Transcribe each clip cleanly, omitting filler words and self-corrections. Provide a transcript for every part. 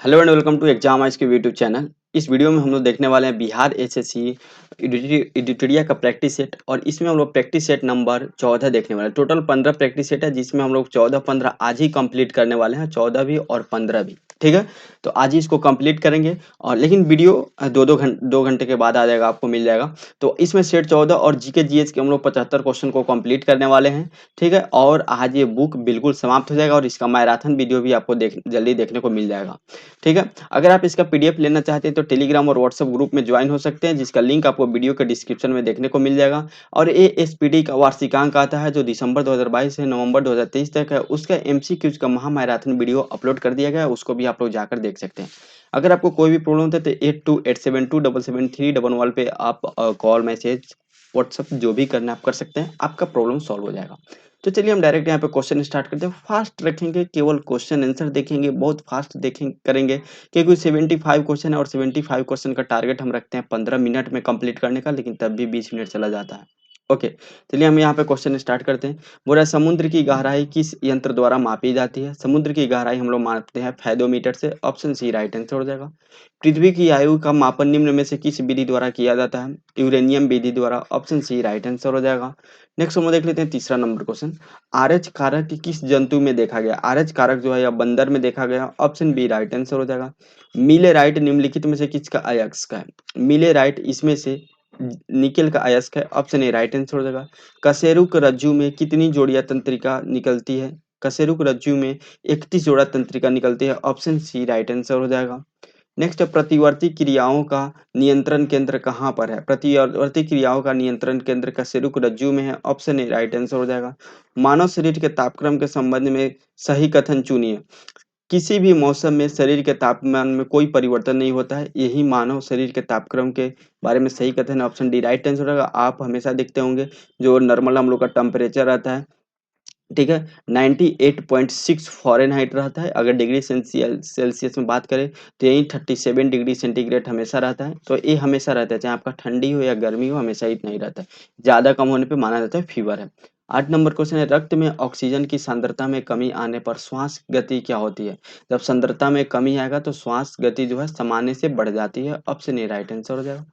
Hello and welcome to exam आज के YouTube channel. इस वीडियो में हम लोग देखने वाले हैं बिहार एसएससी एडिटोरिया का प्रैक्टिस सेट और इसमें हम लोग प्रैक्टिस सेट नंबर 14 देखने वाले हैं। टोटल 15 प्रैक्टिस सेट है जिसमें हम लोग 14-15 आज ही कंप्लीट करने वाले हैं, 14 भी और 15 भी। ठीक है, तो आज ही इसको कंप्लीट करेंगे और लेकिन वीडियो दो घंटे के बाद आ जाएगा, आपको मिल जाएगा। तो इसमें सेट 14 और जीके जीएस के हम लोग 75 क्वेश्चन को कंप्लीट करने वाले हैं। ठीक है, और आज ये बुक बिल्कुल समाप्त हो जाएगा और इसका मैराथन वीडियो भी आपको जल्दी देखने को मिल जाएगा। ठीक है, अगर आप इसका पीडीएफ लेना चाहते हैं तो टेलीग्राम और व्हाट्सएप ग्रुप में ज्वाइन हो सकते हैं, जिसका लिंक आपको वीडियो के डिस्क्रिप्शन में देखने को मिल जाएगा। और ये एसपीडी का वार्षिकांक आता है जो दिसंबर 2022 से नवंबर 2023 तक है, उसका एमसीक्यूज का महा मैराथन वीडियो अपलोड कर दिया गया है, उसको भी आप लोग जाकर देख सकते हैं। अगर आपको कोई भी प्रॉब्लम होता है तो 8287277311 पे आप कॉल मैसेज व्हाट्सएप जो भी करना है आप कर सकते हैं, आपका प्रॉब्लम सॉल्व हो जाएगा। तो चलिए हम डायरेक्ट यहाँ पे क्वेश्चन स्टार्ट करते हैं। फास्ट रखेंगे, केवल क्वेश्चन आंसर देखेंगे, बहुत फास्ट देखेंगे करेंगे क्योंकि 75 क्वेश्चन है और 75 क्वेश्चन का टारगेट हम रखते हैं 15 मिनट में कंप्लीट करने का, लेकिन तब भी 20 मिनट चला जाता है। ओके, चलिए हम यहाँ पे क्वेश्चन स्टार्ट करते हैं। बोला समुद्र की गहराई किस यंत्र द्वारा मापी जाती है? समुद्र की गहराई हम लोग मापते हैं फैदोमीटर से। ऑप्शन सी राइट आंसर हो जाएगा। पृथ्वी की आयु का मापन निम्न में से किस विधि द्वारा किया जाता है? यूरेनियम विधि द्वारा। ऑप्शन सी राइट आंसर हो जाएगा। नेक्स्ट हम देख लेते हैं तीसरा नंबर क्वेश्चन। आरएच कारक किस जंतु में देखा गया? आरएच कारक जो है या बंदर में देखा गया। ऑप्शन बी राइट आंसर हो जाएगा। मिलेराइट निम्नलिखित में से किसका अयस्क है? मिलेराइट इसमें से निकेल का अयस्क है। ऑप्शन ए राइट आंसर हो जाएगा। कशेरुक रज्जु में कितनी जोड़ियां तंत्रिका निकलती है? कशेरुक रज्जु में 31 जोड़ा तंत्रिका निकलती है। ऑप्शन सी राइट आंसर हो जाएगा। नेक्स्ट, प्रतिवर्ती क्रियाओं का नियंत्रण केंद्र कहाँ पर है? प्रतिवर्ती क्रियाओं का नियंत्रण केंद्र कशेरुक रज्जु में है। ऑप्शन ए राइट आंसर हो जाएगा। मानव शरीर के तापक्रम के संबंध में सही कथन चुनिए। किसी भी मौसम में शरीर के तापमान में कोई परिवर्तन नहीं होता है, यही मानव शरीर के तापक्रम के बारे में सही कथन है। ऑप्शन डी राइट आंसर होगा। आप हमेशा देखते होंगे जो नॉर्मल हम लोग का टेम्परेचर रहता है, ठीक है, 98.6 फ़ारेनहाइट रहता है। अगर डिग्री सेल्सियस में बात करें तो यही 37 डिग्री सेंटीग्रेड हमेशा रहता है। तो ये हमेशा रहता है, चाहे आपका ठंडी हो या गर्मी हो, हमेशा इतना ही रहता है। ज़्यादा कम होने पे माना जाता है फीवर है। 8 नंबर क्वेश्चन है, रक्त में ऑक्सीजन की सांद्रता में कमी आने पर श्वास गति क्या होती है? जब सांद्रता में कमी आएगा तो श्वास गति जो है सामान्य से बढ़ जाती है। ऑप्शन ए राइट आंसर हो जाएगा।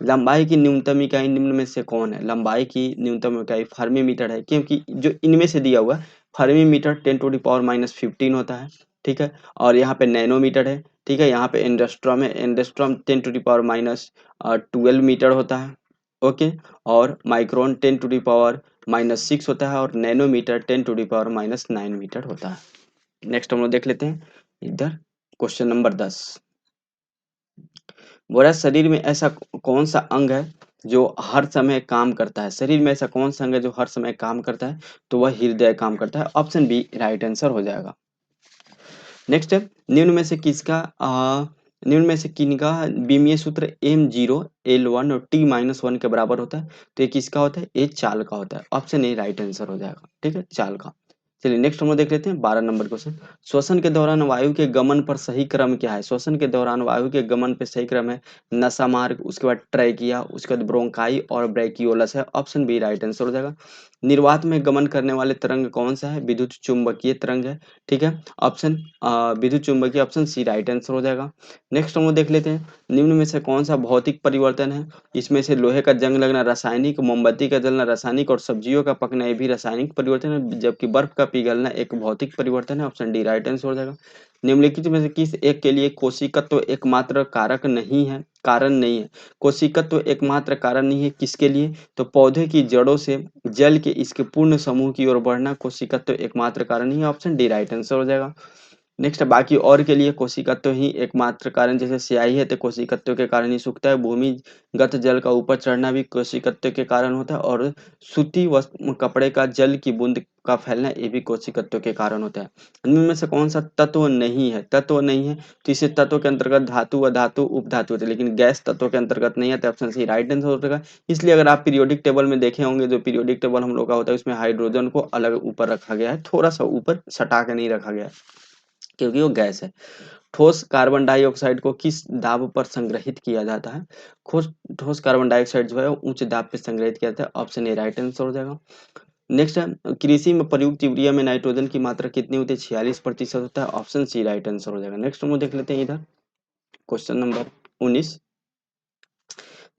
लंबाई की न्यूनतम इकाई निम्न में से कौन है? लंबाई की न्यूनतम इकाई फर्मी-मीटर है, क्योंकि जो इनमें से दिया हुआ है फर्मी-मीटर 10⁻⁻15 होता है, ठीक है? और यहाँ पे नैनोमीटर है, ठीक है? यहाँ पे एंगस्ट्रॉम है, एंगस्ट्रॉम 10⁻⁻12 मीटर होता है, ओके? और माइक्रोन 10⁻⁻6 होता है और नैनोमीटर 10⁻⁻9 मीटर होता है। नेक्स्ट हम लोग देख लेते हैं इधर क्वेश्चन नंबर 10। बोला शरीर में ऐसा कौन सा अंग है जो हर समय काम करता है? शरीर में ऐसा कौन सा अंग है जो हर समय काम करता है? तो वह हृदय काम करता है। ऑप्शन बी राइट आंसर हो जाएगा। नेक्स्ट है, निम्न में से किनका विमीय सूत्र M0L1 और T-1 के बराबर होता है? तो ये किसका होता है? ये चाल का होता है। ऑप्शन ए राइट आंसर हो जाएगा, ठीक है, चाल का। चलिए नेक्स्ट हम लोग देख लेते हैं 12 नंबर क्वेश्चन। श्वसन के दौरान वायु के गमन पर सही क्रम क्या है? श्वसन के दौरान वायु के गमन पे सही क्रम है नसा मार्ग, उसके बाद ट्रैकिया, उसके बाद ब्रोंकाई और ब्रैकियोलस है। ऑप्शन बी राइट आंसर हो जाएगा। निर्वात में गमन करने वाले तरंग कौन सा है? विद्युत चुंबकीय तरंग है, ठीक है। ऑप्शन विद्युत चुंबकीय, ऑप्शन सी राइट आंसर हो जाएगा। नेक्स्ट हम लोग देख लेते हैं निम्न में से कौन सा भौतिक परिवर्तन है? इसमें से लोहे का जंग लगना रासायनिक, मोमबत्ती का जलना रासायनिक और सब्जियों का पकना ये भी रासायनिक परिवर्तन है, जबकि बर्फ का पिघलना एक भौतिक परिवर्तन है। ऑप्शन डी राइट आंसर हो जाएगा। निम्नलिखित में से किस एक के लिए कोशिकत्व एकमात्र कारक नहीं है, कारण नहीं है? कोशिकत्व एकमात्र कारण नहीं है किसके लिए? तो पौधे की जड़ों से जल के इसके पूर्ण समूह की ओर बढ़ना कोशिकत्व एकमात्र कारण नहीं है। ऑप्शन डी राइट आंसर हो जाएगा। नेक्स्ट, बाकी और के लिए कोशिकत्व ही एकमात्र कारण, जैसे स्याही है तो कोशिकत्व के कारण ही सूखता है, भूमिगत जल का ऊपर चढ़ना भी कोशिकत्व के कारण होता है और सूती वस्त्र कपड़े का जल की बूंद का फैलना ये भी कोशिकत्व के कारण होता है। इनमें से कौन सा तत्व नहीं है? तत्व नहीं है तो इसे तत्व के अंतर्गत धातु व धातु उपधातु होते हैं, लेकिन गैस तत्व के अंतर्गत नहीं है, तो ऑप्शन सी राइट आंसर हो जाएगा। इसलिए अगर आप पीरियोडिक टेबल में देखे होंगे, जो पीरियोडिक टेबल हम लोग का होता है उसमें हाइड्रोजन को अलग ऊपर रखा गया है, थोड़ा सा ऊपर सटा के नहीं रखा गया है क्योंकि वो गैस है। ठोस कार्बन डाइऑक्साइड को किस दाब पर संग्रहित किया जाता है? ठोस ठोस कार्बन डाइऑक्साइड जो है उच्च दाब पे संग्रहित किया जाता है। ऑप्शन ए राइट आंसर हो जाएगा। नेक्स्ट है, कृषि में प्रयुक्त यूरिया में नाइट्रोजन की मात्रा कितनी होती है? 46% होता है। ऑप्शन सी राइट आंसर हो जाएगा। नेक्स्ट हम लोग देख लेते हैं इधर क्वेश्चन नंबर 19।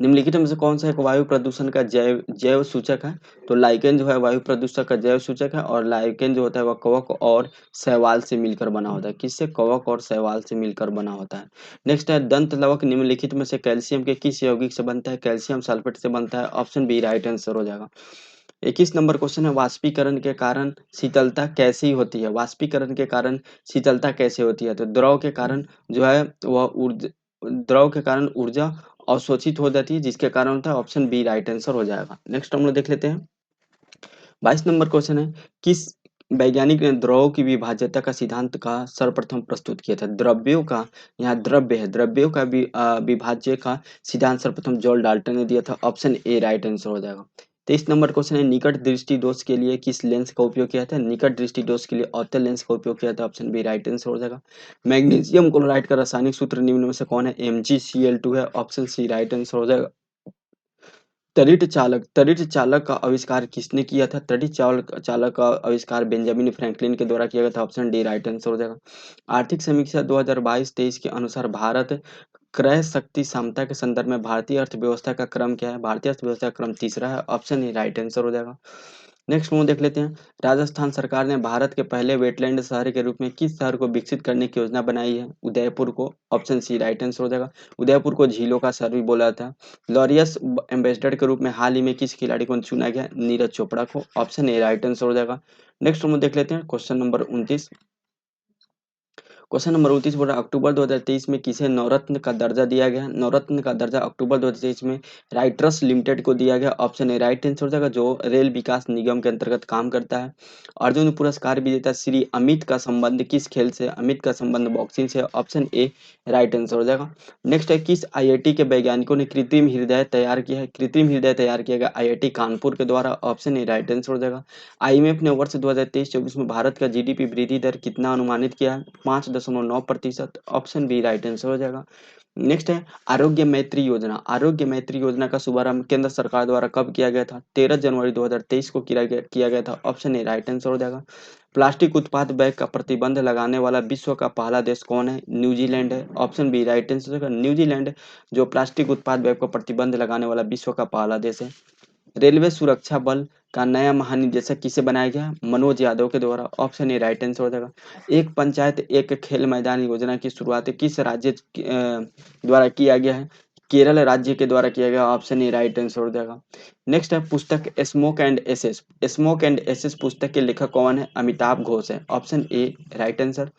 निम्नलिखित में से कौन सा एक वायु प्रदूषण का जैव जैव सूचक है? तो लाइकेन जो है वायु प्रदूषण का जैव सूचक है, और लाइकेन जो होता है वह कवक और शैवाल से मिलकर बना होता है। किससे? कवक और शैवाल से मिलकर बना होता है। नेक्स्ट है, दंत लवक निम्नलिखित में से कैल्शियम के किस यौगिक से बनता है? कैल्शियम सल्फेट से बनता है। ऑप्शन बी राइट आंसर हो जाएगा। 21 नंबर क्वेश्चन है, वाष्पीकरण के कारण शीतलता कैसी होती है? वाष्पीकरण के कारण शीतलता कैसे होती है? तो द्रव के कारण जो है वह ऊर्जा, द्रव के कारण ऊर्जा अवशोषित हो जाती है, जिसके कारण होता है। ऑप्शन बी राइट आंसर हो जाएगा। नेक्स्ट हम लोग देख लेते हैं 22 नंबर क्वेश्चन है, किस वैज्ञानिक ने द्रवों की विभाज्यता का सिद्धांत का सर्वप्रथम प्रस्तुत किया था? द्रव्यों का, यहाँ द्रव्य है, द्रव्यों का विभाज्य का सिद्धांत सर्वप्रथम जॉन डाल्टन ने दिया था। ऑप्शन ए राइट आंसर हो जाएगा। 23 नंबर क्वेश्चन है, निकट दृष्टि दोष के लिए किस लेंस का उपयोग किया था? निकट दृष्टि दोष के लिए अवतल लेंस का उपयोग किया था। ऑप्शन बी राइट आंसर हो जाएगा। मैग्नीशियम क्लोराइड का रासायनिक सूत्र निम्न में से कौन है? MgCl2 है। ऑप्शन सी राइट आंसर हो जाएगा। तड़ित चालक का आविष्कार किसने किया था? तड़ित चालक का आविष्कार बेंजामिन फ्रैंकलिन के द्वारा किया गया था। ऑप्शन डी राइट आंसर हो जाएगा। आर्थिक समीक्षा 2022-23 के अनुसार भारत क्रय शक्ति क्षमता के संदर्भ में भारतीय अर्थव्यवस्था का क्रम क्या है? भारतीय अर्थव्यवस्था का क्रम तीसरा है। ऑप्शन ए राइट आंसर हो जाएगा। नेक्स्ट हम देख लेते हैं, राजस्थान सरकार ने भारत के पहले वेटलैंड शहर के रूप में किस शहर को विकसित करने की योजना बनाई है? उदयपुर को। ऑप्शन सी राइट आंसर हो जाएगा। उदयपुर को झीलों का शहर भी बोला जाता है। लॉरियस एम्बेसडर के रूप में हाल ही में किस खिलाड़ी को चुना गया? नीरज चोपड़ा को। ऑप्शन ए राइट आंसर हो जाएगा। नेक्स्ट हम देख लेते हैं क्वेश्चन नंबर 29। क्वेश्चन नंबर 29 बोल रहा है, अक्टूबर 2023 में किसे नवरत्न का दर्जा दिया गया? नवरत्न का दर्जा अक्टूबर 2023 में राइटर्स लिमिटेड को दिया गया। ऑप्शन ए राइट आंसर हो जाएगा, जो रेल विकास निगम के अंतर्गत काम करता है। अर्जुन पुरस्कार विजेता श्री अमित का संबंध किस खेल से? अमित का संबंध बॉक्सिंग से। ऑप्शन ए राइट आंसर हो जाएगा। नेक्स्ट है, किस IIT के वैज्ञानिकों ने कृत्रिम हृदय तैयार किया है? कृत्रिम हृदय तैयार किया गया IIT कानपुर के द्वारा। ऑप्शन ए राइट आंसर हो जाएगा। IMF ने वर्ष 2023-24 में भारत का GDP वृद्धि दर कितना अनुमानित किया है? 5.9%। ऑप्शन बी राइट आंसर हो जाएगा। नेक्स्ट है, आरोग्य मैत्री योजना। आरोग्य मैत्री योजना का शुभारंभ केंद्र सरकार द्वारा कब किया गया था? 13 जनवरी 2023 को किया गया था। ऑप्शन ए राइट आंसर हो जाएगा। प्लास्टिक उत्पाद बैग का प्रतिबंध लगाने वाला विश्व का पहला देश कौन है? न्यूजीलैंड है। ऑप्शन बी राइट आंसर हो जाएगा। न्यूजीलैंड जो प्लास्टिक उत्पाद बैग पर प्रतिबंध लगाने वाला विश्व का पहला देश है। रेलवे सुरक्षा बल का नया महानिदेशक किसे बनाया गया? मनोज यादव के द्वारा। ऑप्शन ए राइट आंसर हो जाएगा। एक पंचायत एक खेल मैदान योजना की शुरुआत किस राज्य द्वारा किया गया है? केरल राज्य के द्वारा किया गया। ऑप्शन ए राइट आंसर हो जाएगा। नेक्स्ट है, पुस्तक smoke and ashes. Smoke and ashes पुस्तक के लेखक कौन है? अमिताभ घोष है। Option A right answer.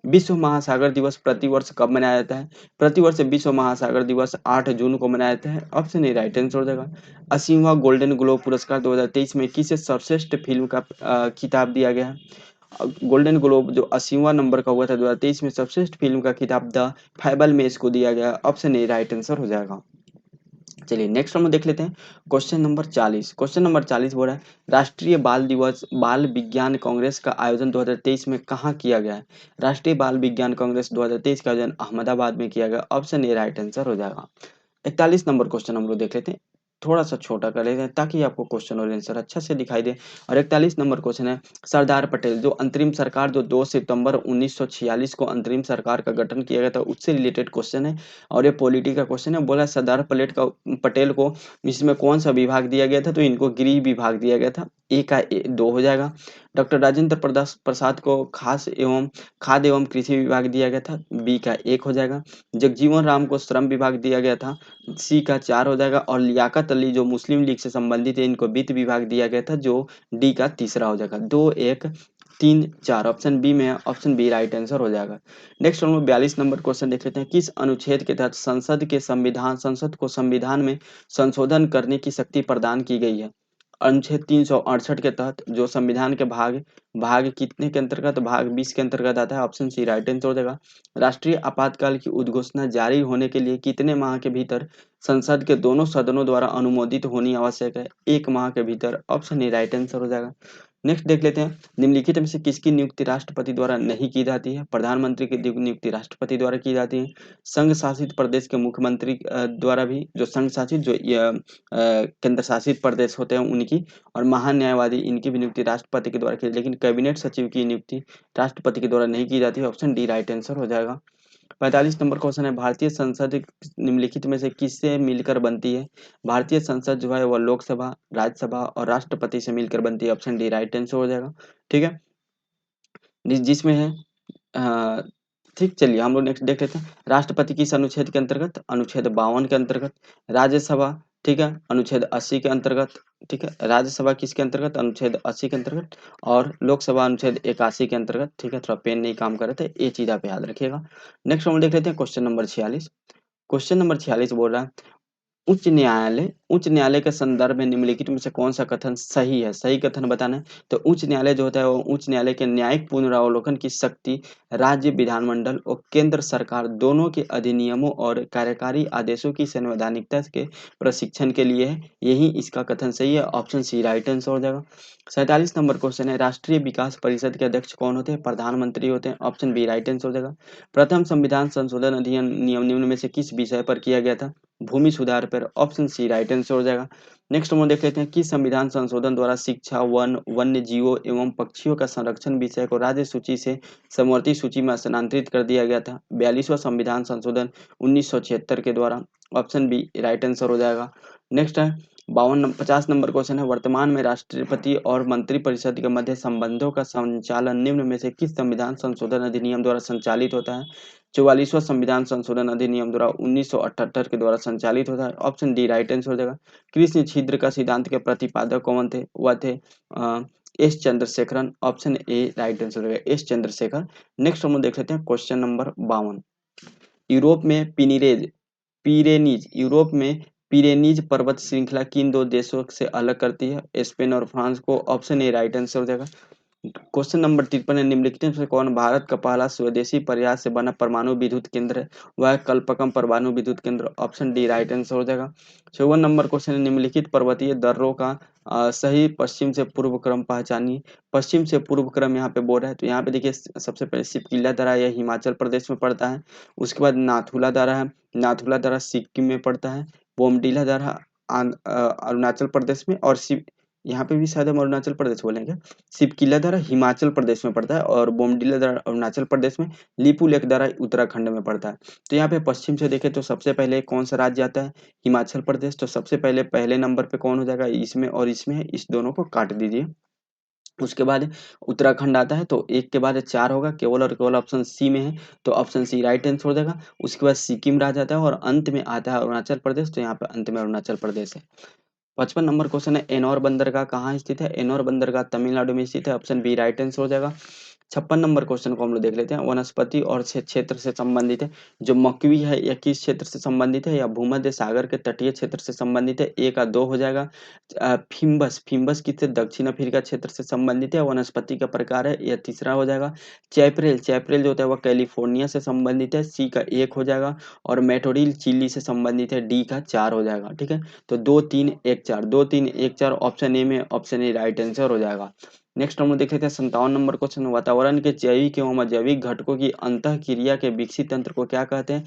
विश्व महासागर दिवस प्रतिवर्ष कब मनाया जाता है? प्रतिवर्ष विश्व महासागर दिवस 8 जून को मनाया जाता है। ऑप्शन ए राइट आंसर हो जाएगा। 80वां गोल्डन ग्लोब पुरस्कार 2023 में किसे सर्वश्रेष्ठ फिल्म का खिताब दिया गया है? गोल्डन ग्लोब जो 80वां नंबर का हुआ था 2023 में, सर्वश्रेष्ठ फिल्म का खिताब द फैबलमेन्स को दिया गया। ऑप्शन ए राइट आंसर हो जाएगा। चलिए नेक्स्ट हम देख लेते हैं क्वेश्चन नंबर 40। क्वेश्चन नंबर 40 बोल रहा है, राष्ट्रीय बाल दिवस बाल विज्ञान कांग्रेस का आयोजन 2023 में कहाँ किया गया है? राष्ट्रीय बाल विज्ञान कांग्रेस 2023 का आयोजन अहमदाबाद में किया गया। ऑप्शन ए राइट आंसर हो जाएगा। 41 नंबर क्वेश्चन हम लोग देख लेते हैं, थोड़ा सा छोटा कर लेते हैं ताकि आपको क्वेश्चन और आंसर अच्छा से दिखाई दे। और 41 नंबर क्वेश्चन है, सरदार पटेल जो अंतरिम सरकार जो 2 सितंबर 1946 को अंतरिम सरकार का गठन किया गया था, उससे रिलेटेड क्वेश्चन है। और ये पॉलिटी का क्वेश्चन है। बोला सरदार पटेल को इसमें कौन सा विभाग दिया गया था? तो इनको गृह विभाग दिया गया था। ए का 2 हो जाएगा। डॉक्टर राजेंद्र प्रसाद को खाद्य एवं कृषि विभाग दिया गया था। बी का 1 हो जाएगा। जगजीवन राम को श्रम विभाग दिया गया था। सी का 4 हो जाएगा। और लियाकत अली जो मुस्लिम लीग से संबंधित है, इनको वित्त विभाग दिया गया था, जो डी का तीसरा हो जाएगा। 2 1 3 4 ऑप्शन बी में है। ऑप्शन बी राइट आंसर हो जाएगा। नेक्स्ट हम लोग 42 नंबर क्वेश्चन देख लेते हैं, किस अनुच्छेद के तहत संसद को संविधान में संशोधन करने की शक्ति प्रदान की गई है? अनुच्छेद 368 के तहत जो संविधान के भाग भाग कितने के अंतर्गत? भाग 20 के अंतर्गत आता है। ऑप्शन सी राइट आंसर हो जाएगा। राष्ट्रीय आपातकाल की उद्घोषणा जारी होने के लिए कितने माह के भीतर संसद के दोनों सदनों द्वारा अनुमोदित होनी आवश्यक है? 1 माह के भीतर। ऑप्शन ए राइट आंसर हो जाएगा। नेक्स्ट देख लेते हैं, निम्नलिखित में से किसकी नियुक्ति राष्ट्रपति द्वारा नहीं की जाती है? प्रधानमंत्री की नियुक्ति राष्ट्रपति द्वारा की जाती है। संघ शासित प्रदेश के मुख्यमंत्री द्वारा भी, जो संघ शासित जो केंद्र शासित प्रदेश होते हैं उनकी, और महान न्यायवादी इनकी भी नियुक्ति राष्ट्रपति के द्वारा की, लेकिन कैबिनेट सचिव की नियुक्ति राष्ट्रपति के द्वारा नहीं की जाती है। ऑप्शन डी राइट आंसर हो जाएगा। 45 नंबर क्वेश्चन है, भारतीय संसद निम्नलिखित में से किससे मिलकर बनती है? भारतीय संसद जो है वह लोकसभा, राज्यसभा और राष्ट्रपति से मिलकर बनती है। ऑप्शन डी राइट आंसर हो जाएगा। ठीक है, जिसमें है अ, ठीक, चलिए हम लोग नेक्स्ट देख लेते हैं, राष्ट्रपति किस अनुच्छेद के अंतर्गत? अनुच्छेद 52 के अंतर्गत। राज्यसभा, ठीक है, अनुच्छेद 80 के अंतर्गत। ठीक है, राज्यसभा किसके अंतर्गत? अनुच्छेद 80 के अंतर्गत। और लोकसभा अनुच्छेद 81 के अंतर्गत। ठीक है, थोड़ा पेन नहीं काम कर रहे थे, ये चीज आप याद रखिएगा। नेक्स्ट हम देख लेते हैं क्वेश्चन नंबर 46। क्वेश्चन नंबर 46 बोल रहा है, उच्च न्यायालय के संदर्भ में निम्नलिखित में से कौन सा कथन सही है? सही कथन बताना है। तो उच्च न्यायालय जो होता है वो उच्च न्यायालय के न्यायिक पुनरावलोकन की शक्ति राज्य विधानमंडल और केंद्र सरकार दोनों के अधिनियमों और कार्यकारी आदेशों की संवैधानिकता के प्रशिक्षण के लिए है। यही इसका कथन सही है। ऑप्शन सी राइट आंसर हो जाएगा। 47 नंबर क्वेश्चन है, राष्ट्रीय विकास परिषद के अध्यक्ष कौन होते हैं? प्रधानमंत्री होते हैं। ऑप्शन बी राइट आंसर हो जाएगा। प्रथम संविधान संशोधन अधिनियम निम्न में से किस विषय पर किया गया था? भूमि सुधार पर। ऑप्शन सी राइट आंसर हो जाएगा। नेक्स्ट हम देख लेते हैं, किस संविधान संशोधन द्वारा शिक्षा, वन, वन्य जीवों एवं पक्षियों का संरक्षण विषय को राज्य सूची से समवर्ती सूची में स्थानांतरित कर दिया गया था? 42वां संविधान संशोधन 1976 के द्वारा। ऑप्शन बी राइट आंसर हो जाएगा। नेक्स्ट है 50 नंबर क्वेश्चन है, वर्तमान में राष्ट्रपति और मंत्रिपरिषद के मध्य संबंधों का संचालन निम्न में से किस संविधान संशोधन अधिनियम द्वारा संचालित होता है? 44वां संविधान संशोधन अधिनियम द्वारा 1978 के द्वारा संचालित होता है। ऑप्शन डी राइट आंसर हो जाएगा। कृष्ण छिद्र का सिद्धांत के प्रतिपादक कौन थे? वह थे S Chandrasekaran. Option A right answer हो जाएगा, एस चंद्रशेखर। नेक्स्ट हम देख लेते हैं क्वेश्चन नंबर 52। यूरोप में पिरेनीज पर्वत श्रृंखला किन दो देशों से अलग करती है? स्पेन और फ्रांस को। ऑप्शन ए राइट आंसर हो जाएगा। क्वेश्चन नंबर 53 है, निम्नलिखित में से कौन भारत का पहला स्वदेशी प्रयास से बना परमाणु विद्युत केंद्र है? वह है कल्पकम परमाणु विद्युत केंद्र। ऑप्शन डी राइट आंसर हो जाएगा। 54 नंबर क्वेश्चन है, निम्नलिखित पर्वतीय दर्रों का सही पश्चिम से पूर्व क्रम पहचानिए। पश्चिम से पूर्व क्रम यहाँ पे बोल रहा है, तो यहाँ पे देखिए सबसे पहले सिपकिला दर्रा यह हिमाचल प्रदेश में पड़ता है। उसके बाद नाथुला दर्रा है, नाथुला दर्रा सिक्किम में पड़ता है। बोमडीला दर्रा अरुणाचल प्रदेश में, और यहाँ पे भी शायद हम अरुणाचल प्रदेश बोलेंगे। सिपकिला दर्रा हिमाचल प्रदेश में पड़ता है और बोमडीला दर्रा अरुणाचल प्रदेश में, लिपुलेख दर्रा उत्तराखंड में पड़ता है। तो यहाँ पे पश्चिम से देखें तो सबसे पहले कौन सा राज्य आता है? हिमाचल प्रदेश। तो सबसे पहले पहले नंबर पे कौन हो जाएगा? इसमें और इसमें है, इस दोनों को काट दीजिए। उसके बाद उत्तराखंड आता है, तो एक के बाद 4 होगा, केवल और केवल ऑप्शन सी में है, तो ऑप्शन सी राइट आंसर हो जाएगा। उसके बाद सिक्किम राज्य आता है और अंत में आता है अरुणाचल प्रदेश, तो यहाँ पे अंत में अरुणाचल प्रदेश है। 55 नंबर क्वेश्चन है, एनोर बंदरगाह कहाँ स्थित है? एनोर बंदरगाह तमिलनाडु में स्थित है। ऑप्शन बी राइट आंसर हो जाएगा। 56 नंबर क्वेश्चन को हम लोग देख लेते हैं, वनस्पति और क्षेत्र से संबंधित है। जो मकवी है यह किस क्षेत्र से संबंधित है? या भूमध्य सागर के तटीय क्षेत्र से संबंधित है? ए का 2 हो जाएगा। फिम्बस, फिम्बस किससे? दक्षिण अफ्रीका क्षेत्र से संबंधित है, वनस्पति का प्रकार है, यह तीसरा हो जाएगा। चैपरेल, चैपरेल जो होता है वह कैलिफोर्निया से संबंधित है, सी का 1 हो जाएगा। और मेटोरिल चिली से संबंधित है, डी का 4 हो जाएगा। ठीक है, तो 2 3 1 4, 2 3 1 4 ऑप्शन ए में, ऑप्शन ए राइट आंसर हो जाएगा। नेक्स्ट हम लोग देख लेते हैं 57 नंबर क्वेश्चन, वातावरण के जैविक एवं अजैविक घटकों की अंतःक्रिया के विकसित तंत्र को क्या कहते हैं?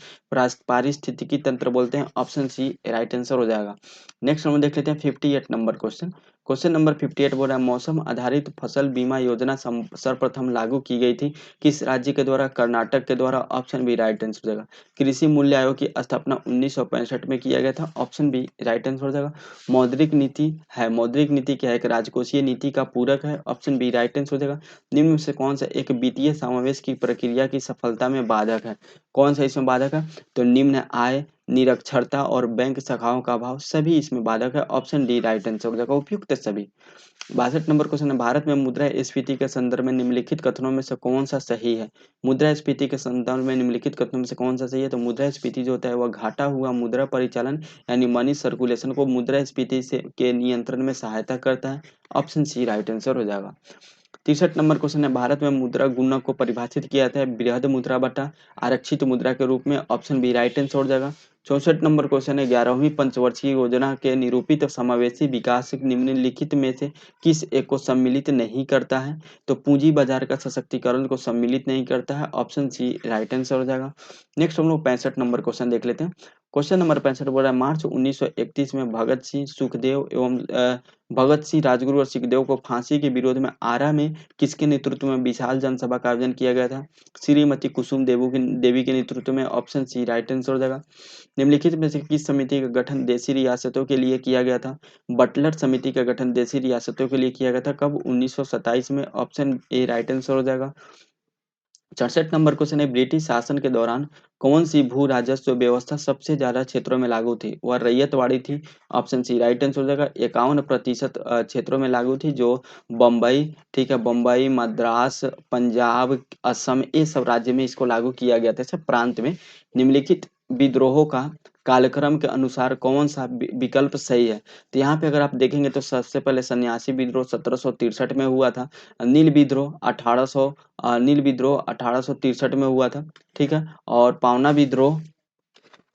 पारिस्थितिकी तंत्र बोलते हैं। ऑप्शन सी राइट आंसर हो जाएगा। नेक्स्ट हम देख लेते हैं 58 नंबर क्वेश्चन। क्वेश्चन नंबर 58 बोल रहा है, मौसम आधारित फसल बीमा योजना सर्वप्रथम लागू की गई थी किस राज्य के द्वारा? कर्नाटक के द्वारा। ऑप्शन बी राइट आंसर हो जाएगा। कृषि मूल्य आयोग की स्थापना 1965 में किया गया था। ऑप्शन बी राइट आंसर हो जाएगा। मौद्रिक नीति है, मौद्रिक नीति क्या है? एक राजकोषीय नीति का पूरक है। ऑप्शन बी राइट आंसर हो जाएगा। निम्न में से कौन सा एक वित्तीय समावेश की प्रक्रिया की सफलता में बाधक है? कौन सा इसमें बाधक है? तो निम्न आय, निरक्षरता और बैंक शाखाओं का अभाव, सभी इसमें बाधक है। ऑप्शन डी राइट आंसर हो जाएगा, उपयुक्त सभी। 62 नंबर क्वेश्चन है, भारत में मुद्रास्फीति के संदर्भ में निम्नलिखित कथनों में से कौन सा सही है? मुद्रास्फीति के संदर्भ में निम्नलिखित कथनों में से कौन सा सही है? तो मुद्रास्फीति जो होता है वह घाटा हुआ मुद्रा परिचालन यानी मनी सर्कुलेशन को मुद्रास्फीति से के नियंत्रण में सहायता करता है। ऑप्शन सी राइट आंसर हो जाएगा। 63 नंबर क्वेश्चन है, भारत में मुद्रा गुणक को परिभाषित किया जाता है बृहद मुद्रा बटा आरक्षित मुद्रा के रूप में, ऑप्शन बी राइट आंसर हो जाएगा। 64 नंबर क्वेश्चन है, 11वीं पंचवर्षीय योजना के निरूपित समावेशी विकास निम्नलिखित में से किस एक को सम्मिलित नहीं करता है? तो पूंजी बाजार का सशक्तिकरण को सम्मिलित नहीं करता है, ऑप्शन सी राइट आंसर हो जाएगा। नेक्स्ट हम लोग 65 नंबर क्वेश्चन देख लेते हैं। क्वेश्चन नंबर 65 बोल रहा है, मार्च 1931 में भगत सिंह सुखदेव एवं भगत सिंह राजगुरु और सुखदेव को फांसी के विरोध में आरा में किसके नेतृत्व में विशाल जनसभा का आयोजन किया गया था? श्रीमती कुसुम देवी के नेतृत्व में, ऑप्शन सी राइट आंसर हो जाएगा। निम्नलिखित में से किस समिति का गठन देशी रियासतों के लिए किया गया था? बटलर समिति का गठन देशी रियासतों के लिए किया गया था, कब? 1927 में, ऑप्शन ए राइट आंसर हो जाएगा। 64 नंबर क्वेश्चन है, ब्रिटिश शासन के दौरान कौन सी भू राजस्व व्यवस्था सबसे ज्यादा क्षेत्रों में लागू थी? वह रैयतवाड़ी थी, ऑप्शन सी राइट आंसर हो जाएगा। 51% क्षेत्रों में लागू थी, जो बम्बई, ठीक है, बम्बई, मद्रास, पंजाब, असम, ये सब राज्य में इसको लागू किया गया था, सब प्रांत में। निम्नलिखित विद्रोहों का कालक्रम के अनुसार कौन सा विकल्प सही है? तो यहाँ पे अगर आप देखेंगे तो सबसे पहले सन्यासी विद्रोह 1763 में हुआ था। नील विद्रोह 1863 में हुआ था, ठीक है। और पावना विद्रोह,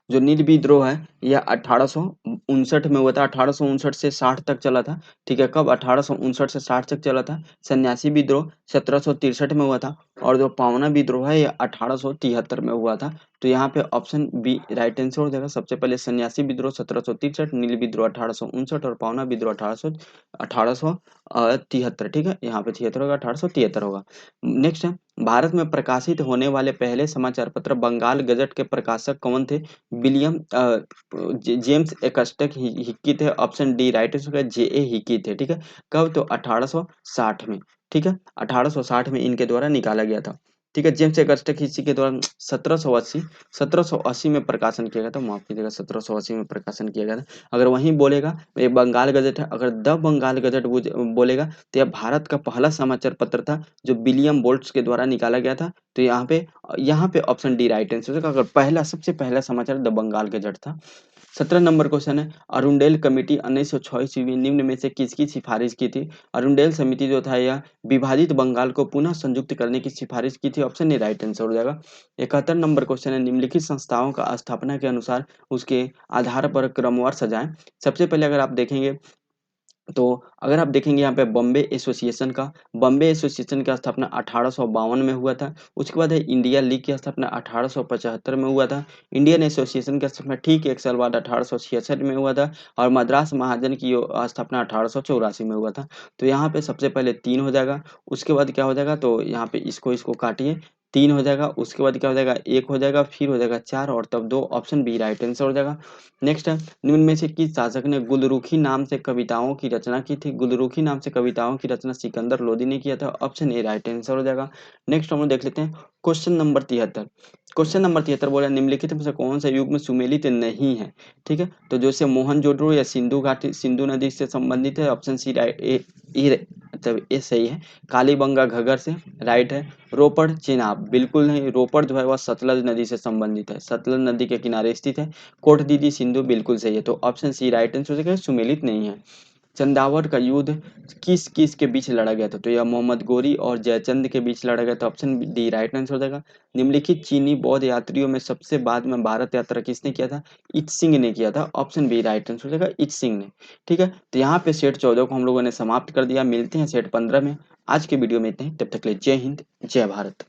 जो नील विद्रोह है, यह 1859 में हुआ था। 1859 से 60 तक चला था, ठीक है। कब? 1859 से 60 तक चला था। सन्यासी विद्रोह 1763 में हुआ था, और जो पावना विद्रोह है, यह 1873 में हुआ था। तो यहाँ पे ऑप्शन बी राइट आंसर हो जाएगा। सबसे पहले सन्यासी विद्रोह 1763, नील विद्रोह 1859 और पावना विद्रोह 1873, ठीक है। यहाँ पे 76 होगा, 1873 होगा। नेक्स्ट है, भारत में प्रकाशित होने वाले पहले समाचार पत्र बंगाल गजट के प्रकाशक कौन थे? विलियम जेम्स एकस्टक हिक्की थे, ऑप्शन डी राइट आंसर, जे ए हिक्की थे, ठीक है। कब? तो 1860 में, ठीक है। 1860 में इनके द्वारा निकाला गया था, ठीक है। जेम्स एकस्टक हिक्की के द्वारा 1780 में प्रकाशन किया गया था, माफ कीजिएगा, 1780 में प्रकाशन किया गया था। अगर वहीं बोलेगा तो ये बंगाल गजट है। अगर द बंगाल गजट बोलेगा तो यह भारत का पहला समाचार पत्र था, जो विलियम बोल्ट्स के द्वारा निकाला गया था। तो यहाँ पे ऑप्शन डी राइट आंसर है। अगर पहला, सबसे पहला समाचार द बंगाल गजट था। 17 नंबर क्वेश्चन है, अरुंडेल कमेटी 1906 ईस्वी में निम्न में से किसकी सिफारिश की थी? अरुंडेल समिति जो था, यह विभाजित बंगाल को पुनः संयुक्त करने की सिफारिश की थी, ऑप्शन ए राइट आंसर हो जाएगा। 71 नंबर क्वेश्चन है, निम्नलिखित संस्थाओं का स्थापना के अनुसार उसके आधार पर क्रमवार सजाएं। सबसे पहले अगर आप देखेंगे तो, अगर आप देखेंगे यहाँ पे बॉम्बे एसोसिएशन की स्थापना 1852 में हुआ था। उसके बाद है इंडिया लीग की स्थापना 1875 में हुआ था। इंडियन एसोसिएशन की स्थापना ठीक 1 साल बाद 1866 में हुआ था। और मद्रास महाजन की स्थापना 1884 में हुआ था। तो यहाँ पे सबसे पहले 3 हो जाएगा। उसके बाद क्या हो जाएगा, तो यहाँ पे इसको इसको काटिए, 3 हो जाएगा। उसके बाद क्या हो जाएगा, 1 हो जाएगा, फिर हो जाएगा 4 और तब 2, ऑप्शन बी राइट आंसर हो जाएगा। नेक्स्ट है, निम्न में से किस शासक ने गुलरुखी नाम से कविताओं की रचना की थी? गुलरुखी नाम से कविताओं की रचना सिकंदर लोदी ने किया था, ऑप्शन ए राइट आंसर हो जाएगा। नेक्स्ट हम लोग देख लेते हैं क्वेश्चन नंबर 73। क्वेश्चन नंबर 73 बोला, निम्नलिखित में से कौन सा युग में सुमेलित नहीं है? ठीक है, तो जैसे मोहनजोदड़ो या सिंधु घाटी, सिंधु नदी से संबंधित है, ऑप्शन सी राइट मतलब ये सही है। कालीबंगा घगर से, राइट है। रोपड़ चेनाब, बिल्कुल नहीं। रोपड़ जो है वह सतलज नदी से संबंधित है, सतलज नदी के किनारे स्थित है। कोटदीदी सिंधु, बिल्कुल सही है। तो ऑप्शन सी राइट आंसर हो जाएगा, सुमेलित नहीं है। चंदावड़ का युद्ध किस किस के बीच लड़ा गया था? तो यह मोहम्मद गोरी और जयचंद के बीच लड़ा गया था, ऑप्शन डी राइट आंसर हो जाएगा। निम्नलिखित चीनी बौद्ध यात्रियों में सबसे बाद में भारत यात्रा किसने किया था? इत सिंह ने किया था, ऑप्शन बी राइट आंसर हो जाएगा, इत सिंह ने। ठीक है, तो यहाँ पे सेट 14 को हम लोगों ने समाप्त कर दिया। मिलते हैं सेट 15 में। आज के वीडियो में इतना ही, तब तक के लिए जय हिंद, जय भारत।